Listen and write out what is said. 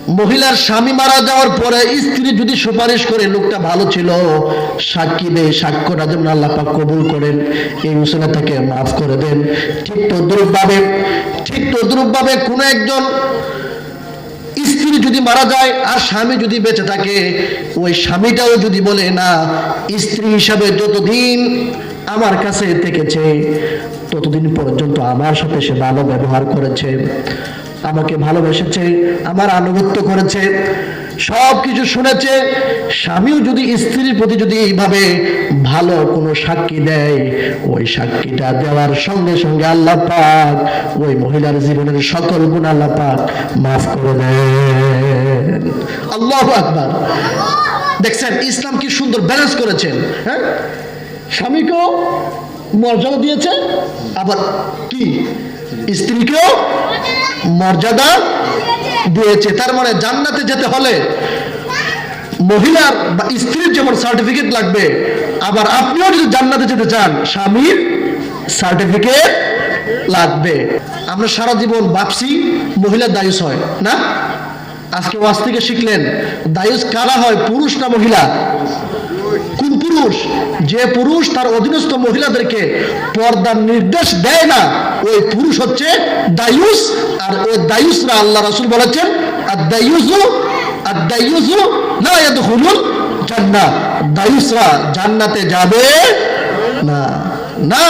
মহিলার স্বামী মারা যাওয়ার পরে স্ত্রী যদি সুপারিশ করে লোকটা ভালো ছিল, সাক্ষী দেয়, সাক্ষ্যটা যেন আল্লাহ পাক কবুল করেন, এই মুসলাটাকে মাফ করে দেন। ঠিক তদ্রুপ ভাবে কোন একজন স্ত্রী যদি মারা যায় আর স্বামী যদি বেঁচে থাকে, ওই স্বামীটাও যদি বলে না, স্ত্রী হিসাবে যতদিন আমার কাছে থেকেছে ততদিন পর্যন্ত আমার সাথে সে ভালো ব্যবহার করেছে, আমাকে ভালোবেসেছে, আমার আনুগত্য করেছে, সব কিছু শুনেছে, স্বামীও যদি স্ত্রীর প্রতি যদি এইভাবে ভালো কোনো সাক্ষী দেয়, ওই সাক্ষীটা দেওয়ার সঙ্গে সঙ্গে আল্লাহ পাক ওই মহিলার জীবনের সকল গুণ আল্লাহ পাক মাফ করে দেন। আল্লাহু আকবার। দেখছেন ইসলাম কি সুন্দর ব্যালেন্স করেছেন। হ্যাঁ, স্বামীকেও মর্যাদা দিয়েছে, আবার কি স্ত্রীকেও মর্যাদা দিয়েছে। তার মানে জান্নাতে যেতে হলে মহিলার বা স্ত্রীর যেমন সার্টিফিকেট লাগবে, আবার আপনিও যদি জান্নাতে যেতে চান স্বামীর সার্টিফিকেট লাগবে। আমরা সারা জীবন ভাবছি মহিলা দায়ুস হয় না, আজকে ওয়াজ থেকে শিখলেন দায়ুস কারা হয়, পুরুষ না মহিলা? কোন পুরুষ? যে পুরুষ তার অধীনস্থ মহিলাদেরকে পর্দার নির্দেশ দেয় না, ওই পুরুষ হচ্ছে দায়ুস। আর ওই দায়ুসরা আল্লাহ রাসূল বলেছেন আদ-দায়ুসু লা ইয়াদখুলুল জান্নাহ, দায়ুসরা জান্নাতে যাবে না। না,